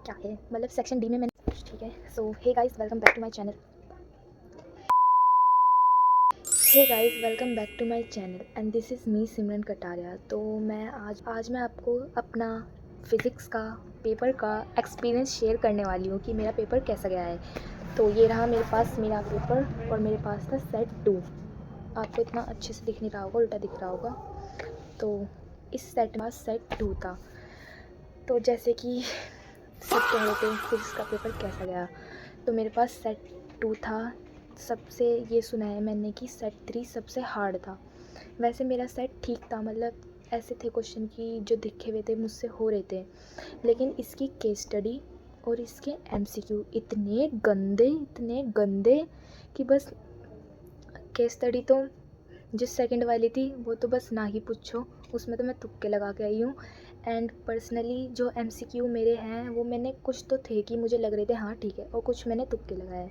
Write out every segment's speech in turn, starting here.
क्या है मतलब सेक्शन डी में मैंने ठीक है। So hey guys welcome back to my channel. Hey guys welcome back to my channel and this is me Simran Kataria. तो मैं आज मैं आपको अपना फ़िज़िक्स का पेपर का एक्सपीरियंस शेयर करने वाली हूँ कि मेरा पेपर कैसा गया है। तो ये रहा मेरे पास मेरा पेपर और मेरे पास था सेट 2। आपको इतना अच्छे से दिख नहीं रहा होगा, उल्टा दिख रहा होगा। तो इस सेट में सेट 2 था। तो जैसे कि सब कह रहे थे फिज़िक्स का पेपर कैसा गया, तो मेरे पास सेट 2 था। सबसे ये सुना है मैंने कि सेट 3 सबसे हार्ड था। वैसे मेरा सेट ठीक था, मतलब ऐसे थे क्वेश्चन कि जो दिखे हुए थे मुझसे हो रहे थे, लेकिन इसकी केस स्टडी और इसके एमसीक्यू इतने गंदे कि बस केस स्टडी तो जो सेकंड वाली थी वो तो बस ना ही पूछो, उसमें तो मैं तुक्के लगा के आई हूँ। एंड पर्सनली जो एमसीक्यू मेरे हैं वो मैंने कुछ तो थे कि मुझे लग रहे थे हाँ ठीक है, और कुछ मैंने तुक्के लगाए।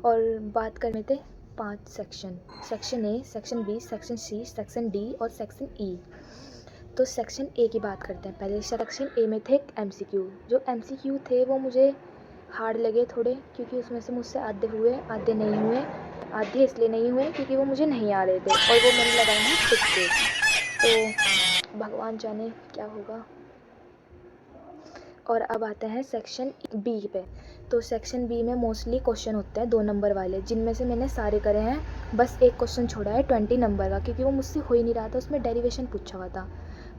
और बात करने थे 5 section, section A, section B, section C, section D और सेक्शन ई। तो सेक्शन ए की बात करते हैं पहले। सेक्शन ए में थे एमसीक्यू। जो एमसीक्यू थे वो मुझे हार्ड लगे थोड़े, क्योंकि उसमें से मुझसे आधे हुए आधे नहीं हुए। आधे इसलिए नहीं हुए क्योंकि वो मुझे नहीं आ रहे थे और वो मैंने लगाए हैं तुक्के। तो भगवान जाने क्या होगा। और अब आते हैं सेक्शन बी पे। तो सेक्शन बी में मोस्टली क्वेश्चन होते हैं 2 नंबर वाले, जिनमें से मैंने सारे करे हैं। बस एक क्वेश्चन छोड़ा है 20 नंबर का, क्योंकि वो मुझसे हो ही नहीं रहा था। उसमें डेरिवेशन पूछा हुआ था,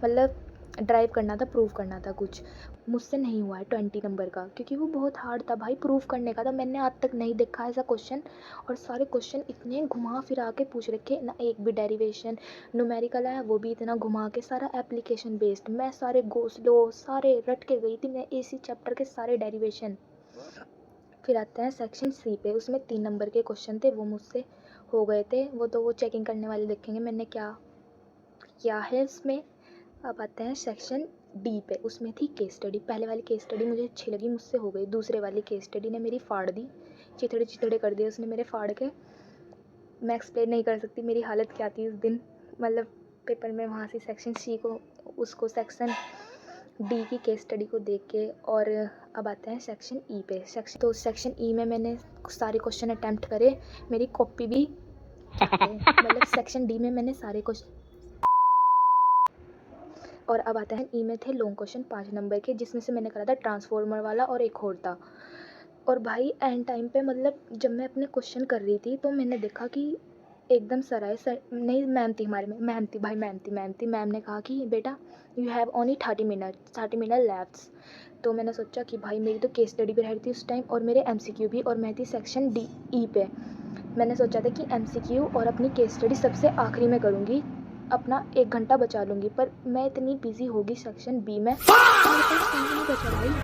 मतलब ड्राइव करना था, प्रूव करना था कुछ। मुझसे नहीं हुआ है 20 नंबर का, क्योंकि वो बहुत हार्ड था भाई। प्रूव करने का था, मैंने आज तक नहीं देखा ऐसा क्वेश्चन। और सारे क्वेश्चन इतने घुमा फिरा के पूछ रखे ना, एक भी डेरिवेशन न्यूमेरिकल है वो भी इतना घुमा के, सारा एप्लीकेशन बेस्ड। मैं सारे गोसलो सारे रट के गई थी मैं, इसी चैप्टर के सारे डेरिवेशन। फिर आते हैं सेक्शन सी पे। उसमें 3 नंबर के क्वेश्चन थे, वो मुझसे हो गए थे। वो तो वो चेकिंग करने वाले देखेंगे मैंने क्या किया है उसमें। अब आते हैं सेक्शन डी पे। उसमें थी केस स्टडी। पहले वाली केस स्टडी मुझे अच्छी लगी, मुझसे हो गई। दूसरे वाली केस स्टडी ने मेरी फाड़ दी, चिथड़े चिथड़े कर दिए उसने मेरे फाड़ के। मैं एक्सप्लेन नहीं कर सकती मेरी हालत क्या थी उस दिन। मतलब पेपर में वहाँ से सेक्शन सी को, उसको सेक्शन डी की केस स्टडी को देख के। और अब आते हैं सेक्शन ई पे। सेक्शन ई में मैंने सारे क्वेश्चन अटैम्प्ट करे, मेरी कॉपी भी मतलब सेक्शन डी में मैंने सारे क्वेश्चन। और अब आता है ई में थे लॉन्ग क्वेश्चन 5 नंबर के, जिसमें से मैंने करा था ट्रांसफॉर्मर वाला और एक और था। और भाई एंड टाइम पे, मतलब जब मैं अपने क्वेश्चन कर रही थी तो मैंने देखा कि एकदम सर नहीं, मैम थी हमारे में, मैम थी भाई, मैम थी। मैम ने कहा कि बेटा you have only 30 minute left. तो मैंने सोचा कि भाई मेरी तो केस स्टडी भी रह रही थी उस टाइम, और मेरे एमसीक्यू भी, और मैं थी सेक्शन डी ई पे। मैंने सोचा था कि एमसीक्यू और अपनी केस स्टडी सबसे आखिरी में करूँगी, अपना 1 घंटा बचा लूँगी। पर मैं इतनी बिजी होगी सेक्शन बी में, मेरे पास टाइम नहीं बचा भाई।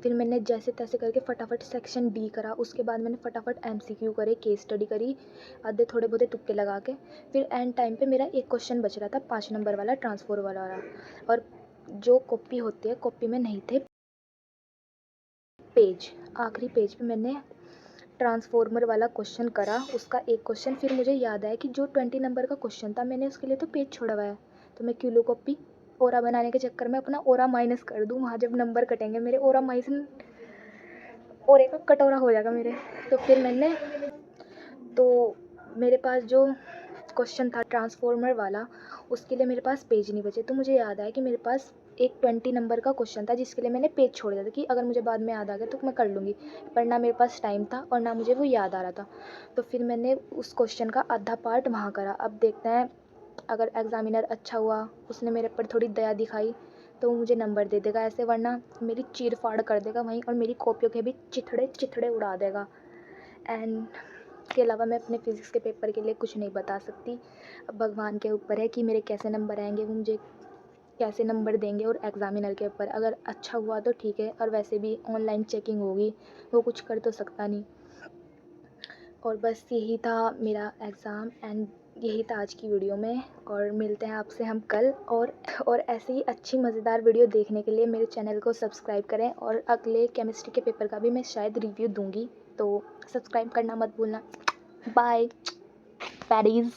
फिर मैंने जैसे तैसे करके फटाफट सेक्शन डी करा। उसके बाद मैंने फटाफट एमसीक्यू करे, केस स्टडी करी, आधे थोड़े बहुते तुक्के लगा के। फिर एंड टाइम पे मेरा एक क्वेश्चन बच रहा था 5 नंबर वाला, ट्रांसफर वाला। और जो कॉपी होती है, कॉपी में नहीं थे पेज। आखिरी पेज पे मैंने ट्रांसफॉर्मर वाला क्वेश्चन करा, उसका एक क्वेश्चन। फिर मुझे याद आया कि जो 20 नंबर का क्वेश्चन था, मैंने उसके लिए तो पेज छोड़ा हुआ है, तो मैं क्यों लूँ कॉपी। ओरा बनाने के चक्कर में अपना ओरा माइनस कर दूँ, वहाँ जब नंबर कटेंगे मेरे ओरा माइनस, ओरे का कटोरा हो जाएगा मेरे। तो फिर मैंने, तो मेरे पास जो क्वेश्चन था ट्रांसफॉर्मर वाला, उसके लिए मेरे पास पेज नहीं बचे। तो मुझे याद आया कि मेरे पास एक 20 नंबर का क्वेश्चन था, जिसके लिए मैंने पेज छोड़ दिया था कि अगर मुझे बाद में याद आ गया तो मैं कर लूँगी। पर ना मेरे पास टाइम था और ना मुझे वो याद आ रहा था। तो फिर मैंने उस क्वेश्चन का आधा पार्ट वहाँ करा। अब देखते हैं, अगर एग्ज़ामिनर अच्छा हुआ, उसने मेरे पर थोड़ी दया दिखाई, तो वो मुझे नंबर दे देगा ऐसे, वरना मेरी चीर फाड़ कर देगा वहीं, और मेरी कॉपियों के भी चिथड़े चिथड़े उड़ा देगा। एंड इसके अलावा मैं अपने फ़िज़िक्स के पेपर के लिए कुछ नहीं बता सकती। अब भगवान के ऊपर है कि मेरे कैसे नंबर आएंगे, वो मुझे कैसे नंबर देंगे। और एग्ज़ामिनर के ऊपर, अगर अच्छा हुआ तो ठीक है, और वैसे भी ऑनलाइन चेकिंग होगी, वो कुछ कर तो सकता नहीं। और बस यही था मेरा एग्ज़ाम, एंड यही था आज की वीडियो में। और मिलते हैं आपसे हम कल। और ऐसे ही अच्छी मज़ेदार वीडियो देखने के लिए मेरे चैनल को सब्सक्राइब करें। और अगले केमिस्ट्री के पेपर का भी मैं शायद रिव्यू दूँगी, तो सब्सक्राइब करना मत भूलना। बाय पैरीज़।